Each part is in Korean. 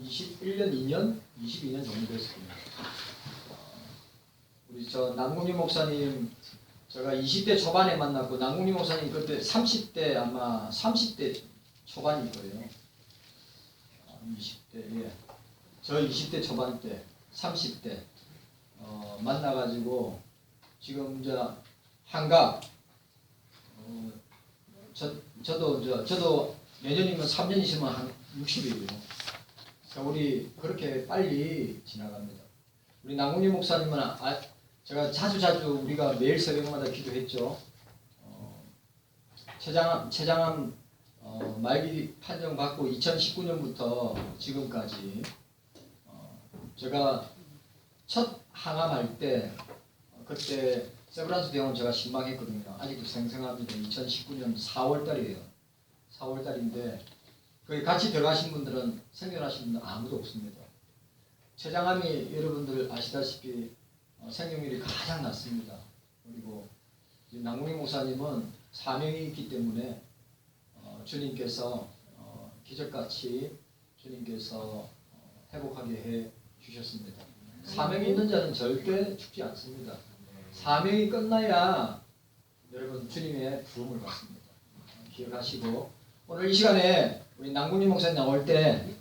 21년, 2년, 22년 정도 됐을 겁니다. 우리 남궁희 목사님 제가 20대 초반에 만났고 남궁희 목사님 그때 30대 아마 30대 초반일 거예요. 20대 예. 저 20대 초반 때 30대 만나가지고 지금 한갑 저도 내년이면 3년 있으면 한 60이에요. 우리 그렇게 빨리 지나갑니다. 우리 남궁희 목사님은 제가 자주 우리가 매일 새벽마다 기도했죠. 췌장암 말기 판정 받고 2019년부터 지금까지 제가 첫 항암할 때 그때 세브란스 병원 제가 신방했거든요. 아직도 생생합니다. 2019년 4월 달이에요. 4월 달인데 거기 같이 들어가신 분들은 생존하신 분들 아무도 없습니다. 췌장암이 여러분들 아시다시피 생존율이 가장 낮습니다. 그리고 남궁희 목사님은 사명이 있기 때문에 주님께서 기적같이 주님께서 회복하게 해 주셨습니다. 사명이 있는 자는 절대 죽지 않습니다. 사명이 끝나야 여러분 주님의 부름을 받습니다. 기억하시고 오늘 이 시간에 우리 남궁희 목사님 나올 때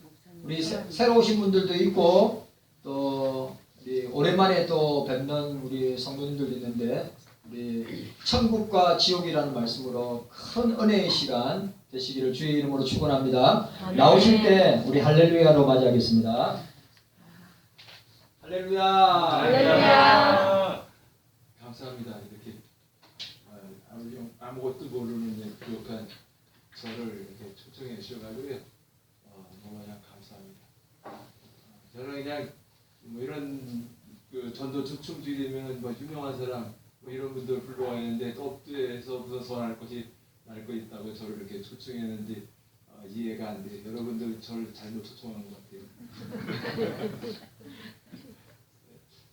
우리 새로 오신 분들도 있고 또 우리 오랜만에 또 뵙는 우리 성도님들 있는데 우리 천국과 지옥이라는 말씀으로 큰 은혜의 시간 되시기를 주의 이름으로 축원합니다. 나오실 때 우리 할렐루야로 맞이하겠습니다. 할렐루야. 할렐루야. 감사합니다. 이렇게 아무것도 모르는 부족한 저를 이렇게 초청해 주셔가지고요. 너무 그냥 감사합니다. 저는 그냥 뭐 이런 그 전도 주춤 드리면 뭐 유명한 사람 뭐 이런 분들 불러와야 하는데 떡두에서 무슨 소원할 것이 날 거 있다고 저를 이렇게 초청했는데 이해가 안 돼요. 여러분들 저를 잘못 초청한 것 같아요.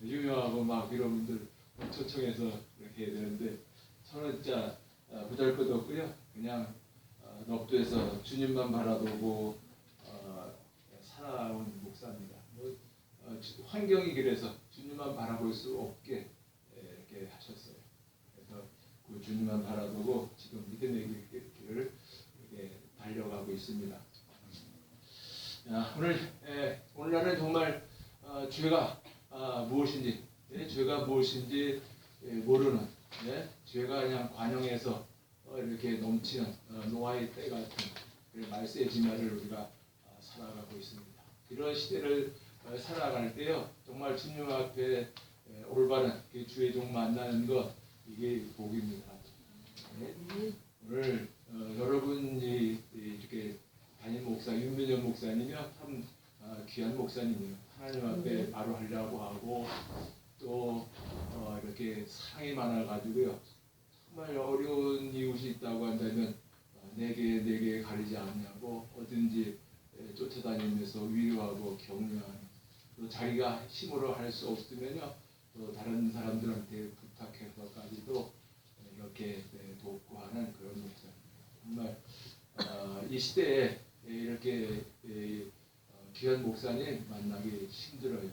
유명하고 막 이런 분들 초청해서 이렇게 해야 되는데 저는 진짜 보잘것없고요. 그냥 넋두에서 주님만 바라보고 살아온 목사입니다. 환경이 그래서 주님만 바라볼 수 없게 이렇게 하셨어요. 그래서 그 주님만 바라보고 지금 믿음의 길을 이렇게 달려가고 있습니다. 오늘날은 정말 죄가 무엇인지, 죄가 무엇인지 모르는, 죄가 그냥 관영에서 이렇게 넘치는 노아의 때 같은 말세의 진화를 우리가 살아가고 있습니다. 이런 시대를 살아갈 때요, 정말 주님 앞에 올바른 주의 종 만나는 것, 이게 복입니다. 오늘 여러분이 이렇게 담임 목사 윤민영 목사님이요, 참 귀한 목사님이에요. 하나님 앞에 바로 하려고 하고 또 이렇게 사랑이 많아가지고요. 정말 어려운 이웃이 있다고 한다면 내게 가리지 않냐고 어딘지 쫓아다니면서 위로하고 격려하는, 또 자기가 힘으로 할 수 없으면요 또 다른 사람들한테 부탁해서까지도 이렇게 돕고 하는 그런 목사입니다. 정말 이 시대에 이렇게 귀한 목사님 만나기 힘들어요.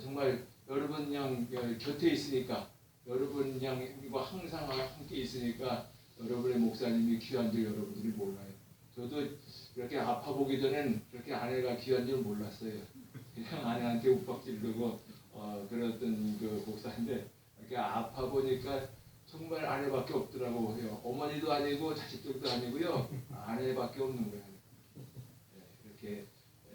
정말 여러분 그냥 곁에 있으니까, 여러분 그냥 항상 함께 있으니까 여러분의 목사님이 귀한 줄 여러분들이 몰라요. 저도 이렇게 아파 보기 전엔 그렇게 아내가 귀한 줄 몰랐어요. 그냥 아내한테 욱박질 들고 그랬던 그 목사인데 이렇게 아파 보니까 정말 아내밖에 없더라고요. 어머니도 아니고 자식들도 아니고요. 아내밖에 없는 거예요. 이렇게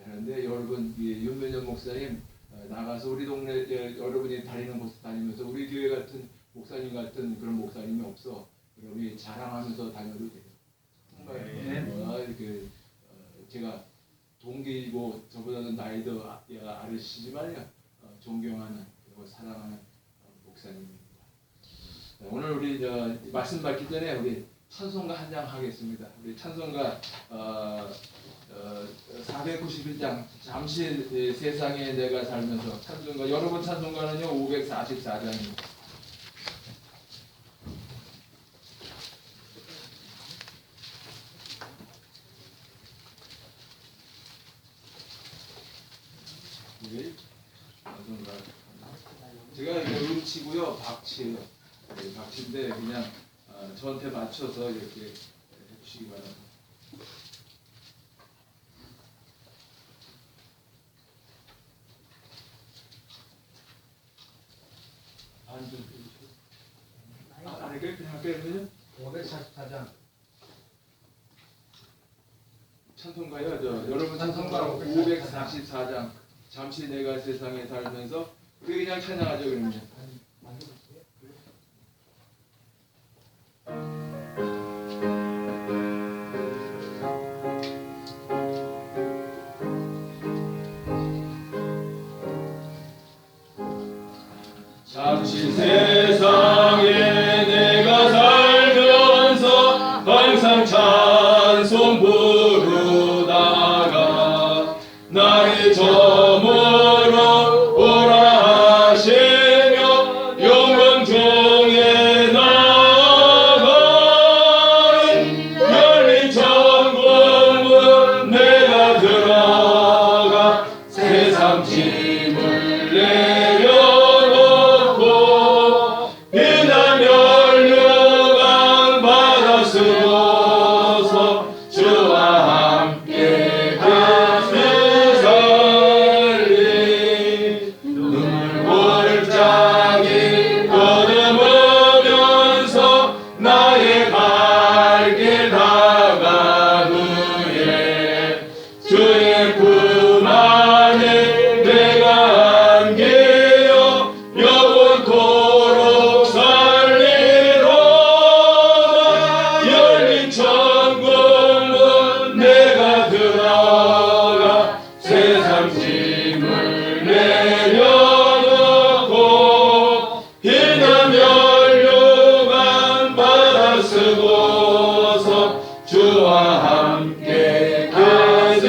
하는데 여러분 윤면현 목사님 나가서 우리 동네 여러분이 다니는 곳 다니면서 우리 교회 같은 목사님 같은 그런 목사님이 없어. 여러분이 자랑하면서 다녀도 돼요. 정말 이렇게 제가 동기이고 저보다는 나이도 아르시지만요 존경하는 그리고 사랑하는 목사님입니다. 오늘 우리 말씀 받기 전에 우리 찬송가 한 장 하겠습니다. 우리 찬송가 491장 잠시 세상에 내가 살면서 찬송가, 여러분 찬송가는요 544장입니다. 네. 제가 이거 음치고요, 박치예요. 네, 박치인데 그냥 저한테 맞춰서 이렇게 해주시기 바랍니다. 아니 그냥 할까요? 544장. 찬송가요. 여러분 찬송가 찬송가 544장. 잠시 내가 세상에 살면서 우리 그냥 찬양하죠 그러면. 잠시 세상에 내가 살면서 항상 찬송 부르다가 나를 저물어 오라 하시며 영광 중에 나아가리 열린 천국문 내가 들어가 세상 짐을 내려놓고 비난 연료강 받아 쓰고서 주와 함께 같이 살리 눈물 골짜기 걸으면서 나의 갈 길 다간 후에 주의 품 안에 내가 안기어 영원토록 살리로다 열린 천국문 내가 들어가 세상 짐을 내려놓고 희남 연료강 받아 쓰고서 주와 함께 같이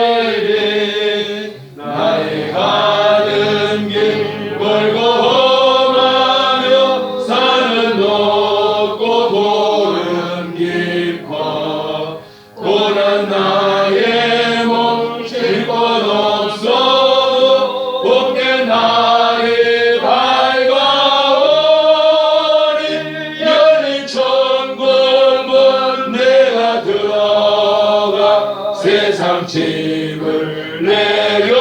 살리 나의 가는 길 멀고 험하며 산은 높고 돌은 깊어 고난 나의 몸 쉴 곳 없어도 곱게 날이 밝아오니 열린 천국문 내가 들어가 세상 짐을 내려놓고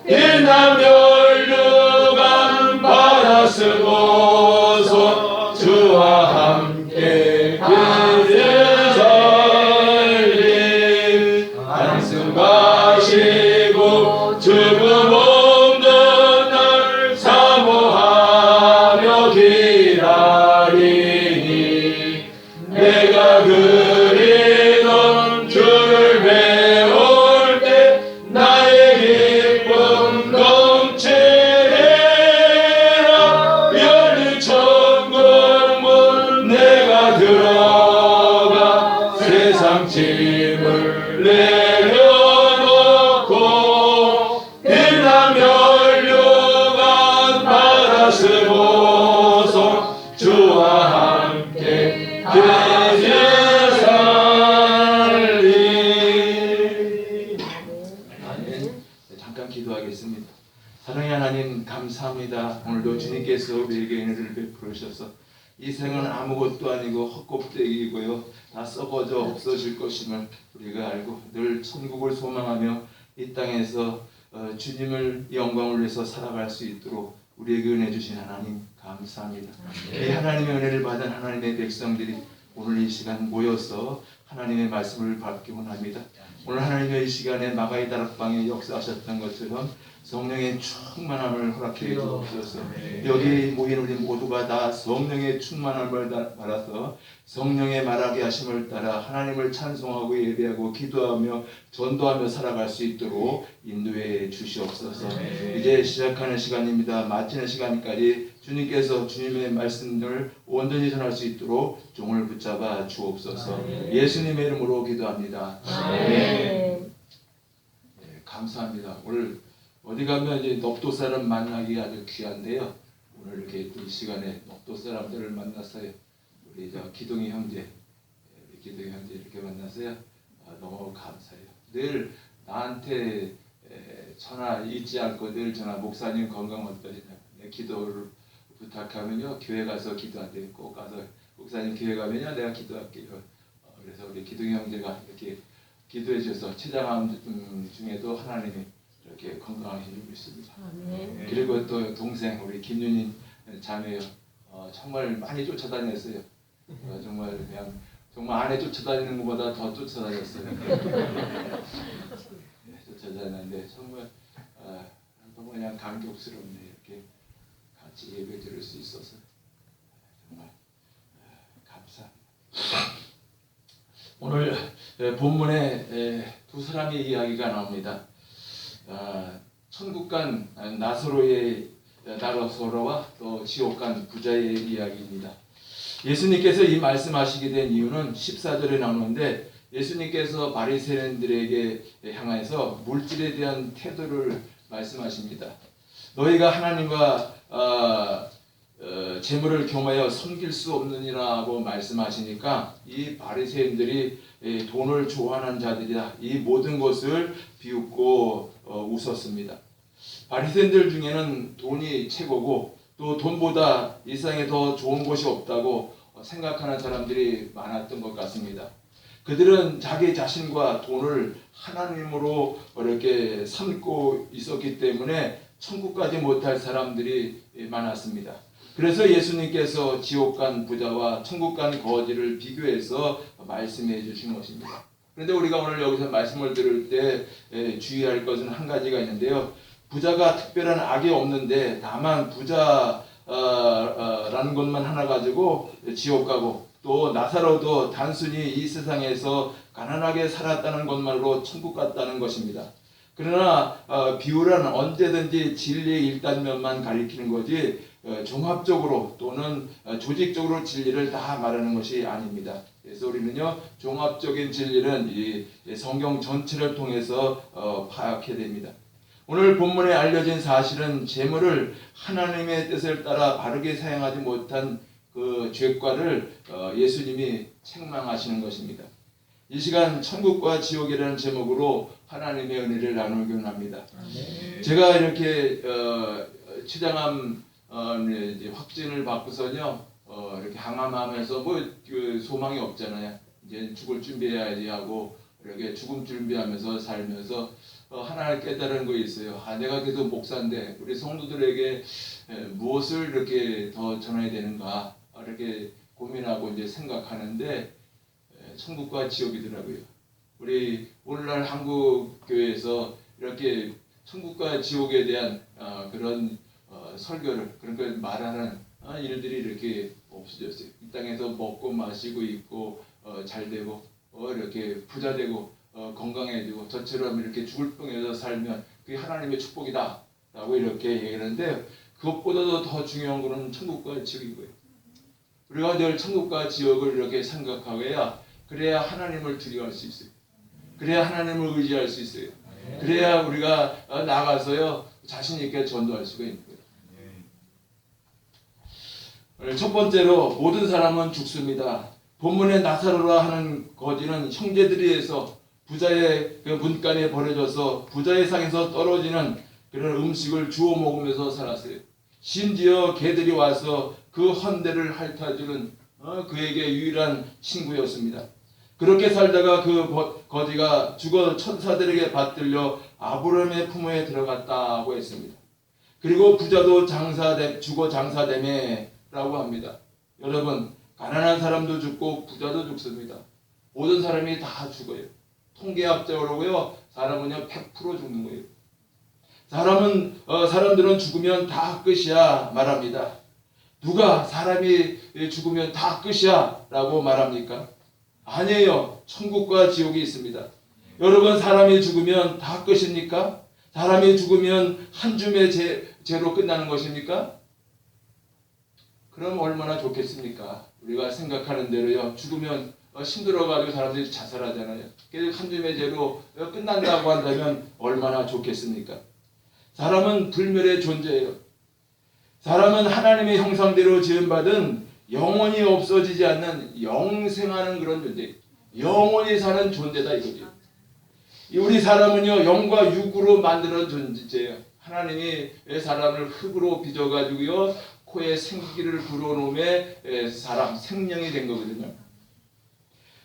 인남 연료강 받아 쓰고서 주와 함께 같이 살리 한숨 가시고 죽음 없는 날 사모하며 기다리니 내가 그리던 주를 배울 때 나의 기쁨 넘치리라 열린 천국문 내가 들어가 세상 짐을 내려놓고 빛남 연료강 받아 쓰고서 주와 함께 같이 살리. 아멘. 잠깐 기도하겠습니다. 사랑의 하나님 감사합니다. 오늘도 주님께서 우리에게 은혜를 베풀으셔서 이 생은 아무것도 아니고 헛곱데기이고요 다 썩어져 없어질 것임을 우리가 알고 늘 천국을 소망하며 이 땅에서 주님을 영광을 위해서 살아갈 수 있도록 우리에게 은혜 주신 하나님 감사합니다. 이 하나님의 은혜를 받은 하나님의 백성들이 오늘 이 시간 모여서 하나님의 말씀을 받기 원합니다. 오늘 하나님의 이 시간에 마가의 다락방에 역사하셨던 것처럼 성령의 충만함을 허락해 주옵소서. 여기 모인 우리 모두가 다 성령의 충만함을 받아서 성령의 말하게 하심을 따라 하나님을 찬송하고 예배하고 기도하며 전도하며 살아갈 수 있도록 인도해 주시옵소서. 이제 시작하는 시간입니다. 마치는 시간까지 주님께서 주님의 말씀을 온전히 전할 수 있도록 종을 붙잡아 주옵소서. 예수님의 이름으로 기도합니다. 아멘. 감사합니다. 오늘 어디 가면 이제 넙도 사람 만나기 아주 귀한데요. 오늘 이렇게 이 시간에 넙도 사람들을 만났어요. 우리 기동이 형제, 이렇게 만나서요. 너무 감사해요. 늘 나한테 전화 잊지 않고 늘 전화 목사님 건강 어떠시냐 내 기도를 부탁하면요 교회 가서 기도한대 꼭 가서 목사님 교회 가면요 내가 기도할게요. 그래서 우리 기둥이 형제가 이렇게 기도해 주셔서 췌장암 중에도 하나님이 이렇게 건강하신 줄 믿습니다. 그리고 또 동생 우리 김윤희 자매요 정말 많이 쫓아다녔어요. 정말 그냥 정말 아내 쫓아다니는 것보다 더 쫓아다녔어요. 쫓아다녔는데 정말 너무 그냥 감격스럽네 이렇게 같이 예배 드릴 수 있어서 정말 감사합니다. 오늘 본문에 두 사람의 이야기가 나옵니다. 천국 간 나사로와 또 지옥 간 부자의 이야기입니다. 예수님께서 이 말씀하시게 된 이유는 14절에 나오는데 예수님께서 바리새인들에게 향해서 물질에 대한 태도를 말씀하십니다. 너희가 하나님과 재물을 겸하여 섬길 수 없느니라고 말씀하시니까 이 바리새인들이 돈을 좋아하는 자들이다. 이 모든 것을 비웃고 웃었습니다. 바리새인들 중에는 돈이 최고고 또 돈보다 이 세상에 더 좋은 것이 없다고 생각하는 사람들이 많았던 것 같습니다. 그들은 자기 자신과 돈을 하나님으로 이렇게 삼고 있었기 때문에 천국 가지 못할 사람들이 많았습니다. 그래서 예수님께서 지옥 간 부자와 천국 간 거지를 비교해서 말씀해 주신 것입니다. 그런데 우리가 오늘 여기서 말씀을 들을 때 주의할 것은 한 가지가 있는데요. 부자가 특별한 악이 없는데 다만 부자라는 것만 하나 가지고 지옥 가고 또 나사로도 단순히 이 세상에서 가난하게 살았다는 것만으로 천국 갔다는 것입니다. 그러나 비유란 언제든지 진리의 1단면만 가리키는 거지 종합적으로 또는 조직적으로 진리를 다 말하는 것이 아닙니다. 그래서 우리는요 종합적인 진리는 이 성경 전체를 통해서 파악해야 됩니다. 오늘 본문에 알려진 사실은 재물을 하나님의 뜻을 따라 바르게 사용하지 못한 그 죄과를 예수님이 책망하시는 것입니다. 이 시간 천국과 지옥이라는 제목으로 하나님의 은혜를 나누기로 합니다. 제가 이렇게 췌장암 이제 확진을 받고서요 이렇게 항암하면서 그 소망이 없잖아요. 이제 죽을 준비해야지 하고 이렇게 죽음 준비하면서 살면서 하나를 깨달은 거 있어요. 내가 계속 목사인데 우리 성도들에게 무엇을 이렇게 더 전해야 되는가 이렇게 고민하고 이제 생각하는데 천국과 지옥이더라고요. 우리 오늘날 한국 교회에서 이렇게 천국과 지옥에 대한 그런 설교를 그런 걸 말하는 일들이 이렇게 없어졌어요. 이 땅에서 먹고 마시고 있고 잘 되고 이렇게 부자 되고 건강해지고 저처럼 이렇게 죽을 병에서 살면 그게 하나님의 축복이다 라고 이렇게 얘기하는데 그것보다도 더 중요한 것은 천국과 지옥인 거예요. 우리가 늘 천국과 지옥을 이렇게 생각하고야 그래야 하나님을 두려워할 수 있어요. 그래야 하나님을 의지할 수 있어요. 그래야 우리가 나가서요 자신 있게 전도할 수가 있는 거예요. 첫 번째로 모든 사람은 죽습니다. 본문에 나사로라 하는 거지는 형제들이 해서 부자의 그 문간에 버려져서 부자의 상에서 떨어지는 그런 음식을 주워 먹으면서 살았어요. 심지어 개들이 와서 그 헌대를 핥아주는 그에게 유일한 친구였습니다. 그렇게 살다가 그 거지가 죽어 천사들에게 받들려 아브라함의 품에 들어갔다고 했습니다. 그리고 부자도 죽어 장사되매라고 합니다. 여러분 가난한 사람도 죽고 부자도 죽습니다. 모든 사람이 다 죽어요. 통계학적으로요 사람은요 100% 죽는 거예요. 사람들은 죽으면 다 끝이야 말합니다. 누가 사람이 죽으면 다 끝이야 라고 말합니까? 아니에요. 천국과 지옥이 있습니다. 여러분 사람이 죽으면 다 끝입니까? 사람이 죽으면 한 줌의 죄로 끝나는 것입니까? 그럼 얼마나 좋겠습니까? 우리가 생각하는 대로요. 죽으면 힘들어가지고 사람들이 자살하잖아요. 한 줌의 죄로 끝난다고 한다면 얼마나 좋겠습니까? 사람은 불멸의 존재예요. 사람은 하나님의 형상대로 지음받은 영원히 없어지지 않는 영생하는 그런 존재, 영원히 사는 존재다 이거죠. 우리 사람은요 영과 육으로 만드는 존재예요. 하나님이 사람을 흙으로 빚어가지고요 코에 생기를 불어넣음에 사람 생명이 된 거거든요.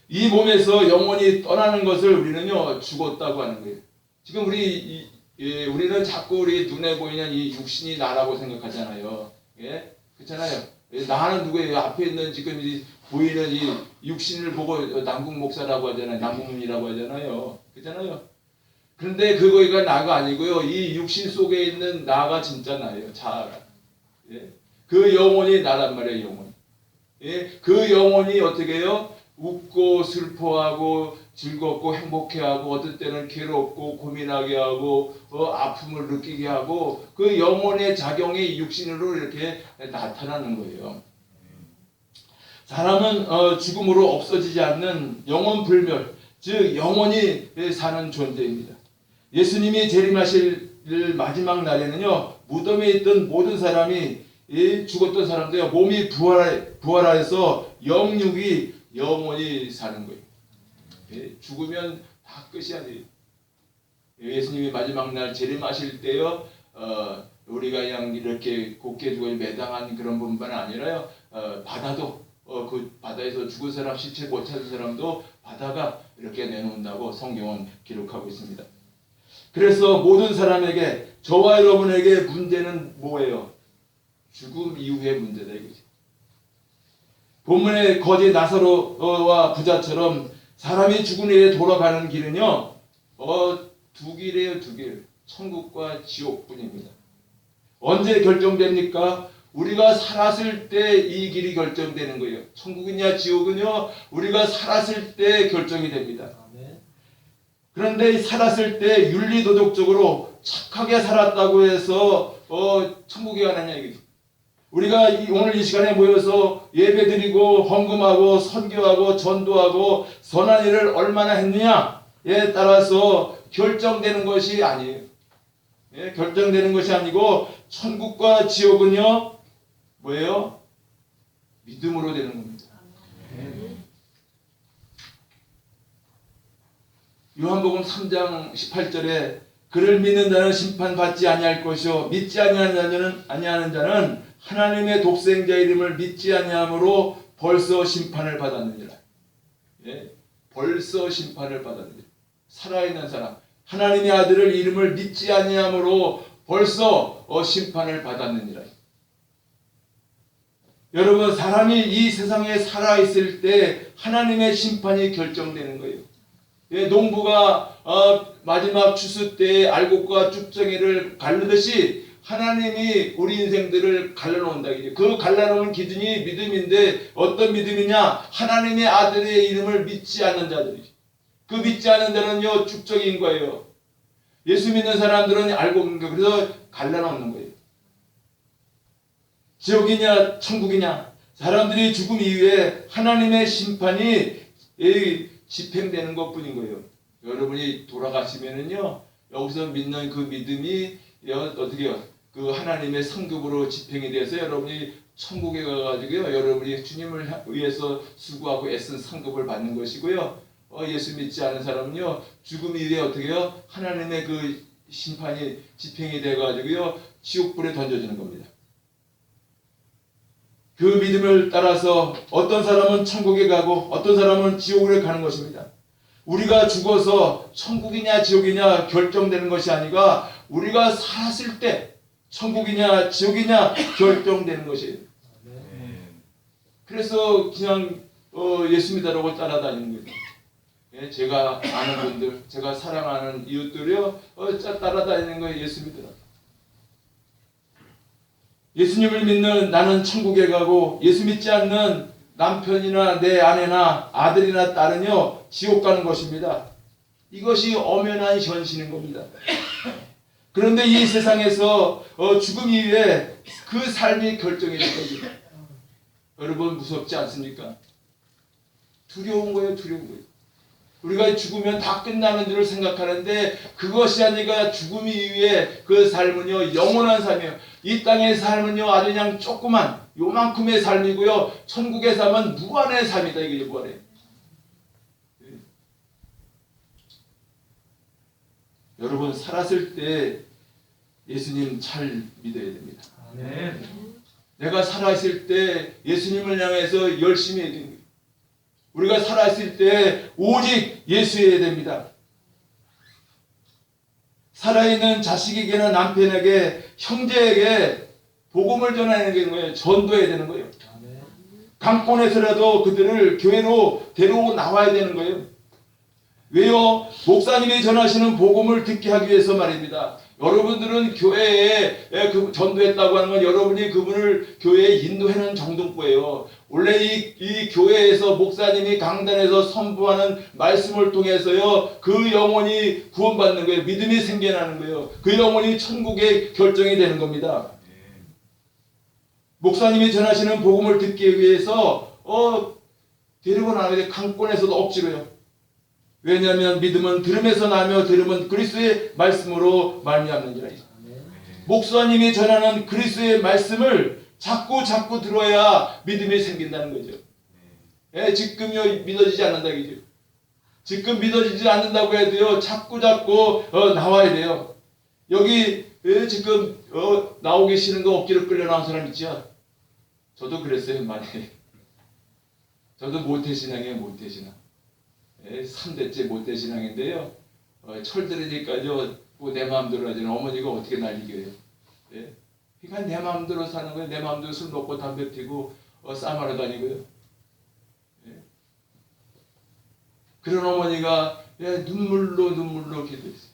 이 몸에서 영혼이 떠나는 것을 우리는요 죽었다고 하는 거예요. 지금 우리는 자꾸 우리 눈에 보이는 이 육신이 나라고 생각하잖아요. 예? 그렇잖아요. 나는 누구예요? 앞에 있는 지금 보이는 이 육신을 보고 남궁 목사라고 하잖아요. 남궁문이라고 하잖아요. 그렇잖아요. 그런데 그거가 나가 아니고요. 이 육신 속에 있는 나가 진짜 나예요. 자아가. 예? 그 영혼이 나란 말이에요. 영혼. 예? 그 영혼이 어떻게 해요? 웃고 슬퍼하고 즐겁고 행복해하고 어떨 때는 괴롭고 고민하게 하고 아픔을 느끼게 하고 그 영혼의 작용이 육신으로 이렇게 나타나는 거예요. 사람은 죽음으로 없어지지 않는 영혼 불멸, 즉 영원히 사는 존재입니다. 예수님이 재림하실 마지막 날에는요 무덤에 있던 모든 사람이 죽었던 사람들요 몸이 부활해서 영육이 영원히 사는 거예요. 죽으면 다 끝이 아니에요. 예수님이 마지막 날 재림하실 때요 우리가 그냥 이렇게 곱게 죽어 매당한 그런 분만 아니라요 바다도 그 바다에서 죽은 사람 시체 못 찾은 사람도 바다가 이렇게 내놓는다고 성경은 기록하고 있습니다. 그래서 모든 사람에게 저와 여러분에게 문제는 뭐예요? 죽음 이후의 문제다 이거지. 본문의 거지 나사로와 부자처럼 사람이 죽은 후에 돌아가는 길은요 두 길이에요. 두 길. 천국과 지옥뿐입니다. 언제 결정됩니까? 우리가 살았을 때 이 길이 결정되는 거예요. 천국이냐 지옥은요 우리가 살았을 때 결정이 됩니다. 그런데 살았을 때 윤리도덕적으로 착하게 살았다고 해서 천국에 가느냐 이거죠. 우리가 오늘 이 시간에 모여서 예배드리고 헌금하고 선교하고 전도하고 선한 일을 얼마나 했느냐에 따라서 결정되는 것이 아니에요. 예, 결정되는 것이 아니고 천국과 지옥은요 뭐예요? 믿음으로 되는 겁니다. 요한복음 3장 18절에 그를 믿는 자는 심판받지 아니할 것이요 믿지 아니하는 자는 하나님의 독생자 이름을 믿지 아니함으로 벌써 심판을 받았느니라. 예, 벌써 심판을 받았느니라. 살아있는 사람 하나님의 아들을 이름을 믿지 아니함으로 벌써 심판을 받았느니라. 여러분 사람이 이 세상에 살아있을 때 하나님의 심판이 결정되는 거예요. 예, 농부가 마지막 추수 때 알곡과 쭉정이를 가르듯이 하나님이 우리 인생들을 갈라놓는다. 그 갈라놓은 기준이 믿음인데 어떤 믿음이냐? 하나님의 아들의 이름을 믿지 않는 자들이죠. 그 믿지 않는 자는요 쭉정인 거예요. 예수 믿는 사람들은 알곡인 거예요. 그래서 갈라놓는 거예요. 지옥이냐 천국이냐 사람들이 죽음 이후에 하나님의 심판이 집행되는 것뿐인 거예요. 여러분이 돌아가시면은요 여기서 믿는 그 믿음이 어떻게요? 그 하나님의 성급으로 집행이 돼서 여러분이 천국에 가가지고요 여러분이 주님을 위해서 수고하고 애쓴 상급을 받는 것이고요. 예수 믿지 않은 사람은요 죽음 이후에 어떻게요? 하나님의 그 심판이 집행이 돼가지고요 지옥불에 던져지는 겁니다. 그 믿음을 따라서 어떤 사람은 천국에 가고 어떤 사람은 지옥에 가는 것입니다. 우리가 죽어서 천국이냐 지옥이냐 결정되는 것이 아니라 우리가 살았을 때 천국이냐 지옥이냐 결정되는 것이에요. 그래서 그냥 예수 믿으라고 따라다니는 거예요. 예, 제가 아는 분들, 제가 사랑하는 이웃들이요 따라다니는 거예요. 예수 믿으라고. 예수님을 믿는 나는 천국에 가고 예수 믿지 않는 남편이나 내 아내나 아들이나 딸은요 지옥 가는 것입니다. 이것이 엄연한 현실인 겁니다. 그런데 이 세상에서 죽음 이후에 그 삶이 결정이 될 겁니다. 여러분 무섭지 않습니까? 두려운 거예요. 두려운 거예요. 우리가 죽으면 다 끝나는 줄을 생각하는데 그것이 아니라 죽음 이후에 그 삶은요 영원한 삶이에요. 이 땅의 삶은요 아주 그냥 조그만 요만큼의 삶이고요 천국의 삶은 무한의 삶이다. 이게 무한해. 여러분 살았을 때 예수님 잘 믿어야 됩니다. 아멘. 내가 살아있을 때 예수님을 향해서 열심히 해야 됩니다. 우리가 살아있을 때 오직 예수여야 됩니다. 살아있는 자식에게나 남편에게 형제에게 복음을 전하는 게 거예요. 전도해야 되는 거예요. 강권에서라도 그들을 교회로 데리고 나와야 되는 거예요. 왜요? 목사님이 전하시는 복음을 듣게 하기 위해서 말입니다. 여러분들은 교회에 전도했다고 하는 건 여러분이 그분을 교회에 인도하는 정도뿐이에요. 원래 이 교회에서 목사님이 강단에서 선포하는 말씀을 통해서요, 그 영혼이 구원받는 거예요. 믿음이 생겨나는 거예요. 그 영혼이 천국에 결정이 되는 겁니다. 목사님이 전하시는 복음을 듣기 위해서 데리고 나가야 돼. 강권에서도 억지로요. 왜냐하면 믿음은 들음에서 나며 들음은 그리스도의 말씀으로 말미암느니라. 목사님이 전하는 그리스도의 말씀을 자꾸 들어야 믿음이 생긴다는 거죠. 지금요 믿어지지 않는다 이죠. 지금 믿어지지 않는다고 해도요 자꾸 나와야 돼요. 여기 지금 나오기 싫은 거 억지로 끌려 나온 사람 있죠. 저도 그랬어요 많이. 저도 모태신앙이에요 모태신앙. 3대째 모태신앙인데요. 철들으니까요 내 마음대로 하지는 어머니가 어떻게 날 이겨요. 그러니까 내 마음대로 사는 거예요. 내 마음대로 술 먹고 담배 피고 싸움하러 다니고요. 그런 어머니가 눈물로 기도했어요.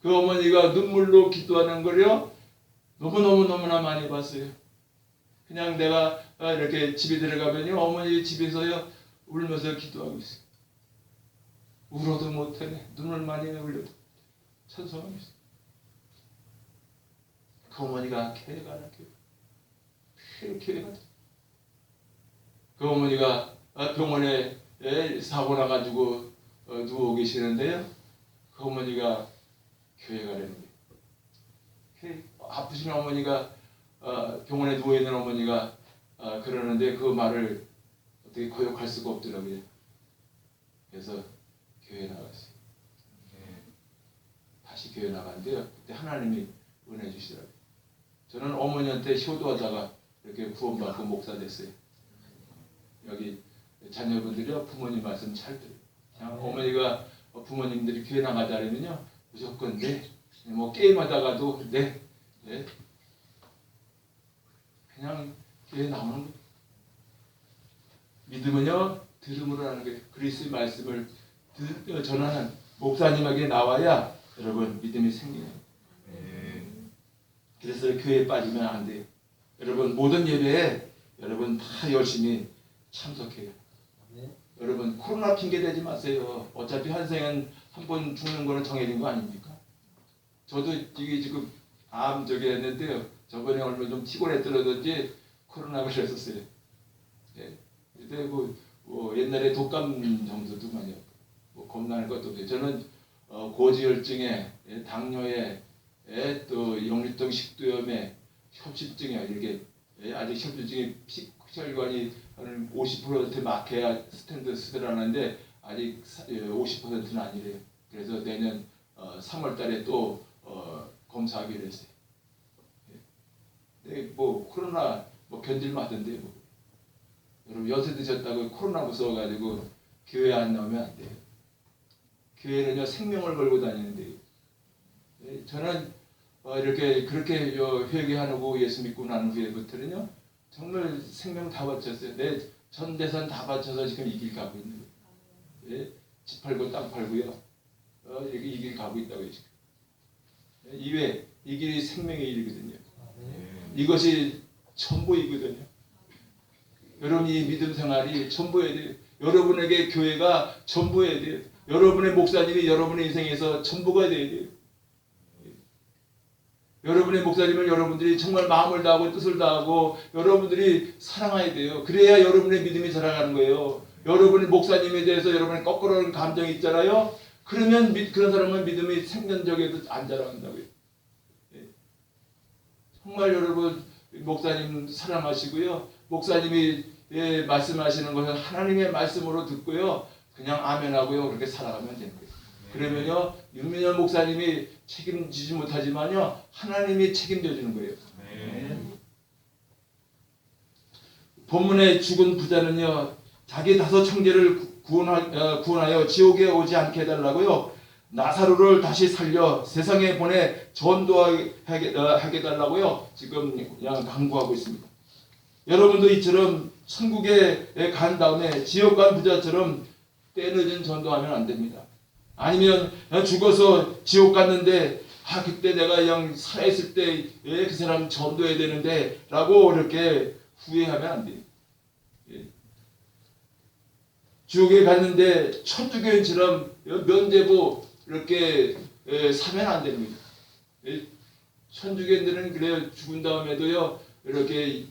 그 어머니가 눈물로 기도하는 걸요 너무나 많이 봤어요. 그냥 내가 이렇게 집에 들어가면요 어머니 집에서요 울면서 기도하고 있어요. 울어도 못하네. 눈물 많이 흘려도 찬송하고 있어요. 그 어머니가 교회가 그 어머니가 병원에 사고 나가지고 누워 계시는데요. 그 어머니가 교회 가려는 거예요. 아프신 어머니가 병원에 누워 있는 어머니가 그러는데 그 말을 어떻게 거역할 수가 없더라고요. 그래서 교회 나갔어요. 다시 교회 나갔는데요. 그때 하나님이 은혜 주시더라고요. 저는 어머니한테 효도하다가 이렇게 구원받고 목사 됐어요. 여기 자녀분들이요 부모님 말씀 잘 들어요. 그냥 어머니가 부모님들이 교회 나가자 그러면요 무조건 네. 뭐 게임하다가도 네. 그냥 교회 나오는 거예요. 믿음은요 들음으로 하는 거예요. 그리스도의 말씀을 전하는 목사님에게 나와야 여러분 믿음이 생겨요. 그래서 교회에 빠지면 안 돼요. 여러분 모든 예배에 여러분 다 열심히 참석해요. 여러분 코로나 핑계 대지 마세요. 어차피 한 생은 한 번 죽는 거는 정해진 거 아닙니까? 저도 이게 지금 암 저기 했는데요. 저번에 얼마 좀 피곤했더라든지 코로나 걸렸었어요. 근데 뭐 옛날에 독감 정도도 많이 뭐 겁나는 것도 없어요. 저는 고지혈증에 당뇨에 또 역류성 식도염에 협심증에 이렇게 아직 협심증이 혈관이 한 50% 막혀야 스탠드 쓰더라는데 아직 50%는 아니래요. 그래서 내년 3월달에 또 검사하기로 했어요. 뭐 코로나 뭐 견딜만 하던데 뭐. 여러분 연세 드셨다고 코로나 무서워가지고 교회 안 나오면 안 돼요. 교회는요 생명을 걸고 다니는데요. 저는 이렇게 그렇게 회개하고 예수 믿고 난 후에부터는요 정말 생명 다 바쳤어요. 내 전 재산 다 바쳐서 지금 이 길 가고 있는 거예요. 집 팔고 땅 팔고요. 이렇게 이 길 가고 있다고요 지금. 이 길이 생명의 일이거든요. 이것이 전부이거든요. 여러분이 믿음 생활이 전부여야 돼요. 여러분에게 교회가 전부여야 돼요. 여러분의 목사님이 여러분의 인생에서 전부가 돼야 돼요. 여러분의 목사님을 여러분들이 정말 마음을 다하고 뜻을 다하고 여러분들이 사랑해야 돼요. 그래야 여러분의 믿음이 자라가는 거예요. 여러분의 목사님에 대해서 여러분의 거꾸로는 감정이 있잖아요. 그러면 그런 사람은 믿음이 생명적에도 안 자라간다고요. 정말 여러분 목사님 사랑하시고요. 목사님이 말씀하시는 것을 하나님의 말씀으로 듣고요. 그냥 아멘하고요. 그렇게 살아가면 되는 거예요. 그러면요 윤민열 목사님이 책임지지 못하지만요 하나님이 책임져 주는 거예요. 본문의 죽은 부자는요 자기 5 형제를 구원하여 지옥에 오지 않게 해달라고요 나사로를 다시 살려 세상에 보내 전도하게 해달라고요 지금 그냥 강구하고 있습니다. 여러분도 이처럼 천국에 간 다음에 지옥 간 부자처럼 때늦은 전도하면 안 됩니다. 아니면 죽어서 지옥 갔는데 그때 내가 그냥 살아있을 때 그 사람 전도해야 되는데 라고 이렇게 후회하면 안 돼요. 지옥에 갔는데 천주교인처럼 면제부 이렇게 사면 안 됩니다. 천주교인들은 그래요. 죽은 다음에도요 이렇게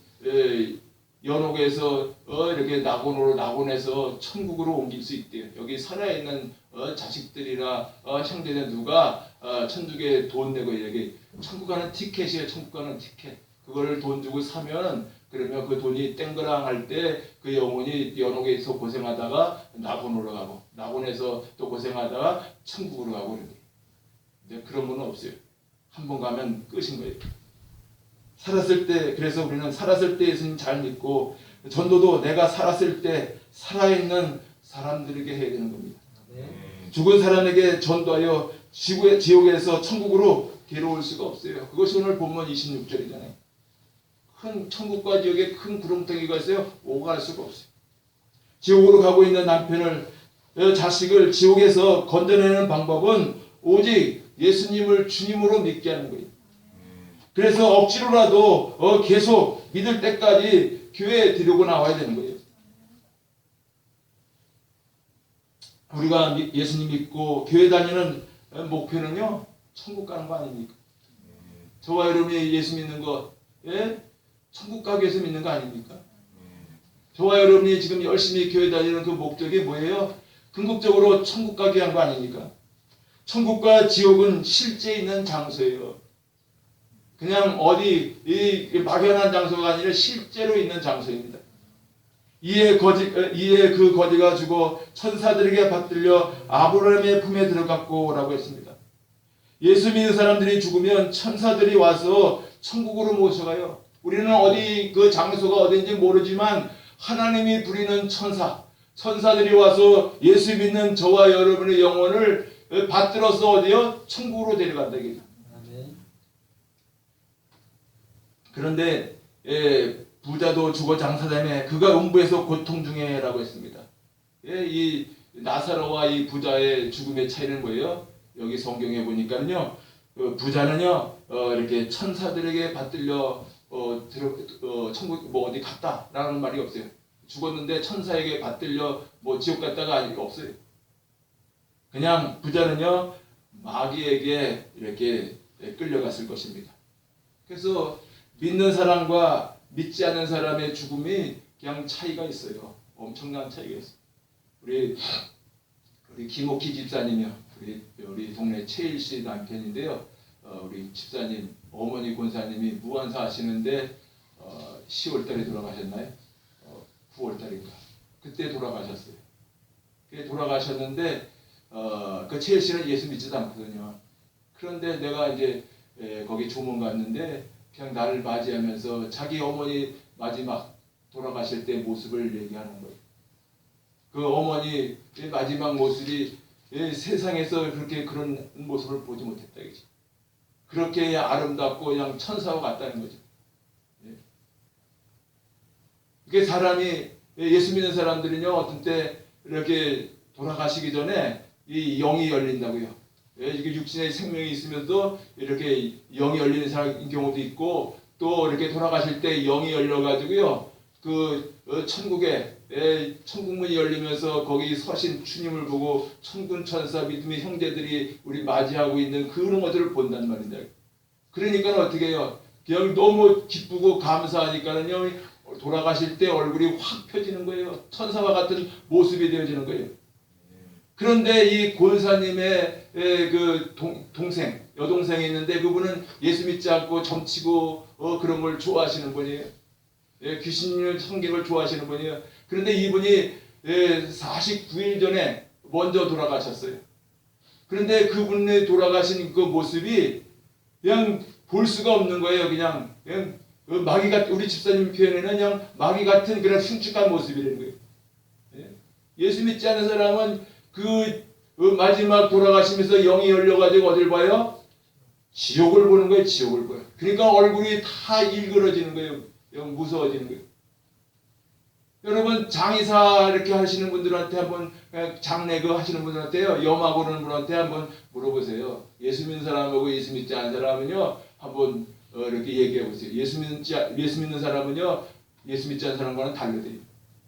연옥에서 이렇게 낙원에서 천국으로 옮길 수 있대요. 여기 살아있는 자식들이나 형제들 누가 천국에 돈 내고 여기 천국 가는 티켓이에요. 천국 가는 티켓. 그걸 돈 주고 사면 그러면 그 돈이 땡그랑 할 때 그 영혼이 연옥에서 고생하다가 낙원으로 가고 낙원에서 또 고생하다가 천국으로 가고 그래요. 근데 그런 분은 없어요. 한 번 가면 끝인 거예요. 살았을 때 그래서 우리는 살았을 때 예수님 잘 믿고 전도도 내가 살았을 때 살아있는 사람들에게 해야 되는 겁니다. 죽은 사람에게 전도하여 지옥에서 천국으로 데려올 수가 없어요. 그것이 오늘 본문 26절이잖아요. 큰 천국과 지옥에 큰 구름텅이가 있어요. 오갈 수가 없어요. 지옥으로 가고 있는 남편을 자식을 지옥에서 건져내는 방법은 오직 예수님을 주님으로 믿게 하는 거예요. 그래서 억지로라도 계속 믿을 때까지 교회에 데리고 나와야 되는 거예요. 우리가 예수님 믿고 교회 다니는 목표는요 천국 가는 거 아닙니까? 저와 여러분이 예수 믿는 거 천국 가기 위해서 믿는 거 아닙니까? 저와 여러분이 지금 열심히 교회 다니는 그 목적이 뭐예요? 궁극적으로 천국 가기 위한 거 아닙니까? 천국과 지옥은 실제 있는 장소예요. 그냥 어디 막연한 장소가 아니라 실제로 있는 장소입니다. 이에 그 거지가 죽어 천사들에게 받들려 아브라함의 품에 들어갔고라고 했습니다. 예수 믿는 사람들이 죽으면 천사들이 와서 천국으로 모셔가요. 우리는 어디 그 장소가 어딘지 모르지만 하나님이 부리는 천사들이 와서 예수 믿는 저와 여러분의 영혼을 받들어서 어디요? 천국으로 데려간다 이거죠. 그런데 부자도 죽어 장사되매 그가 음부에서 고통 중에라고 했습니다. 이 나사로와 이 부자의 죽음의 차이는 뭐예요? 여기 성경에 보니까요, 부자는요 이렇게 천사들에게 받들려 천국 뭐 어디 갔다라는 말이 없어요. 죽었는데 천사에게 받들려 뭐 지옥 갔다가 없어요. 그냥 부자는요 마귀에게 이렇게 끌려갔을 것입니다. 그래서 믿는 사람과 믿지 않는 사람의 죽음이 그냥 차이가 있어요. 엄청난 차이가 있어요. 우리 김옥희 집사님이요. 우리 동네 최일 씨 남편인데요. 우리 집사님 어머니 권사님이 무한사 하시는데 10월 달에 돌아가셨나요? 9월 달인가. 그때 돌아가셨어요. 그때 돌아가셨는데 그 최일 씨는 예수 믿지도 않거든요. 그런데 내가 이제 거기 조문 갔는데 그냥 나를 맞이하면서 자기 어머니 마지막 돌아가실 때 모습을 얘기하는 거예요. 그 어머니 마지막 모습이 세상에서 그렇게 그런 모습을 보지 못했다 이거지. 그렇게 아름답고 그냥 천사와 같다는 거죠. 이게 사람이 예수 믿는 사람들은요 어떤 때 이렇게 돌아가시기 전에 이 영이 열린다고요. 이게 육신의 생명이 있으면서도 이렇게 영이 열리는 사람인 경우도 있고 또 이렇게 돌아가실 때 영이 열려가지고요 그 천국에 천국문이 열리면서 거기 서신 주님을 보고 천군 천사 믿음의 형제들이 우리 맞이하고 있는 그런 것들을 본단 말입니다. 그러니까 어떻게 해요? 그냥 너무 기쁘고 감사하니까는요 돌아가실 때 얼굴이 확 펴지는 거예요. 천사와 같은 모습이 되어지는 거예요. 그런데 이 권사님의 그 동생, 여동생이 있는데 그분은 예수 믿지 않고 점치고 그런 걸 좋아하시는 분이에요. 귀신을 성경을 좋아하시는 분이에요. 그런데 이분이 49일 전에 먼저 돌아가셨어요. 그런데 그분의 돌아가신 그 모습이 그냥 볼 수가 없는 거예요. 그냥 그 마귀 같은, 우리 집사님 표현에는 그냥 마귀 같은 그런 흉측한 모습이라는 거예요. 예? 예수 믿지 않는 사람은 그 마지막 돌아가시면서 영이 열려가지고 어딜 봐요? 지옥을 보는 거예요. 지옥을 봐요. 그러니까 얼굴이 다 일그러지는 거예요. 영 무서워지는 거예요. 여러분 장의사 이렇게 하시는 분들한테 한번, 장례 그 하시는 분들한테요, 염하고 그러는 분한테 한번 물어보세요. 예수 믿는 사람하고 예수 믿지 않는 사람은요, 한번 이렇게 얘기해 보세요. 예수 믿는 사람은요, 예수 믿지 않는 사람과는 달라요.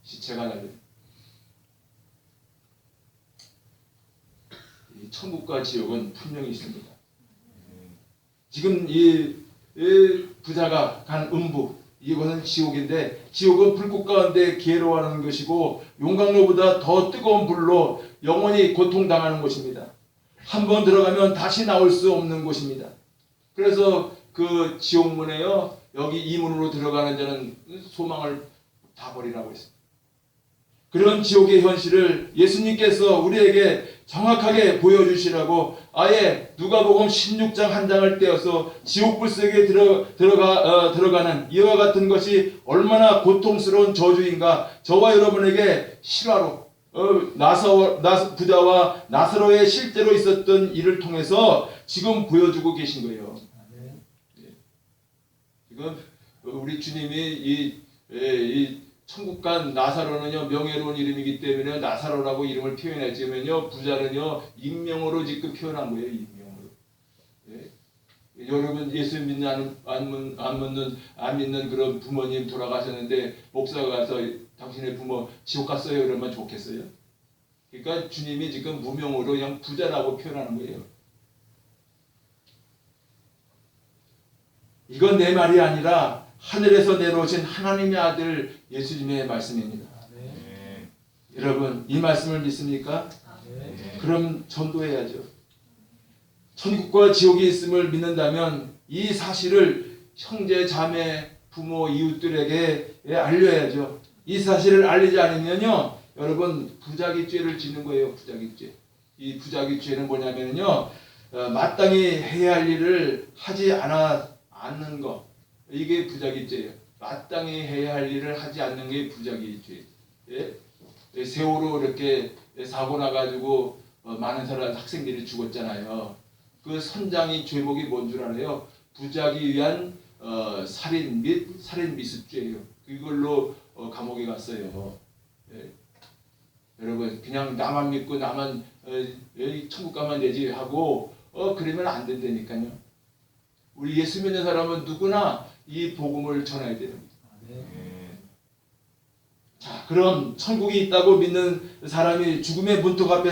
시체가 달라요. 이 천국과 지옥은 분명히 있습니다. 지금 이 부자가 간 음부, 이것은 지옥인데, 지옥은 불꽃 가운데 괴로워하는 것이고 용광로보다 더 뜨거운 불로 영원히 고통당하는 곳입니다. 한번 들어가면 다시 나올 수 없는 곳입니다. 그래서 그 지옥문에요, 여기 이 문으로 들어가는 자는 소망을 다 버리라고 했습니다. 그런 지옥의 현실을 예수님께서 우리에게 정확하게 보여주시라고 아예 누가복음 16장 한 장을 떼어서 지옥불 속에 들어가는 이와 같은 것이 얼마나 고통스러운 저주인가, 저와 여러분에게 실화로 부자와 나사로의 실제로 있었던 일을 통해서 지금 보여주고 계신 거예요. 지금 우리 주님이 이 천국 간 나사로는요, 명예로운 이름이기 때문에 나사로라고 이름을 표현했지만요, 부자는요 익명으로 지금 표현한 거예요. 익명으로. 예? 여러분 예수 믿는 안 믿는 그런 부모님 돌아가셨는데 목사가 가서 당신의 부모 지옥 갔어요 그러면 좋겠어요? 그러니까 주님이 지금 무명으로 그냥 부자라고 표현하는 거예요. 이건 내 말이 아니라 하늘에서 내려오신 하나님의 아들 예수님의 말씀입니다. 네. 여러분 이 말씀을 믿습니까? 네. 그럼 전도해야죠. 천국과 지옥이 있음을 믿는다면 이 사실을 형제, 자매, 부모, 이웃들에게 알려야죠. 이 사실을 알리지 않으면요, 여러분 부자기죄를 짓는 거예요. 부자기죄. 이 부자기죄는 뭐냐면요, 마땅히 해야 할 일을 하지 않는 거. 이게 부자기죄예요. 마땅히 해야 할 일을 하지 않는 게 부자기죄. 예? 세월호 이렇게 사고 나가지고 많은 사람 학생들이 죽었잖아요. 그 선장이 죄목이 뭔 줄 알아요? 부자기 위한 살인 및 살인 미수죄예요. 그걸로 감옥에 갔어요. 예? 여러분 그냥 나만 믿고 나만 천국 가면 되지 하고 그러면 안 된다니까요. 우리 예수 믿는 사람은 누구나 이 복음을 전해야 됩니다. 자, 그럼 천국이 있다고 믿는 사람이 죽음의 문턱 앞에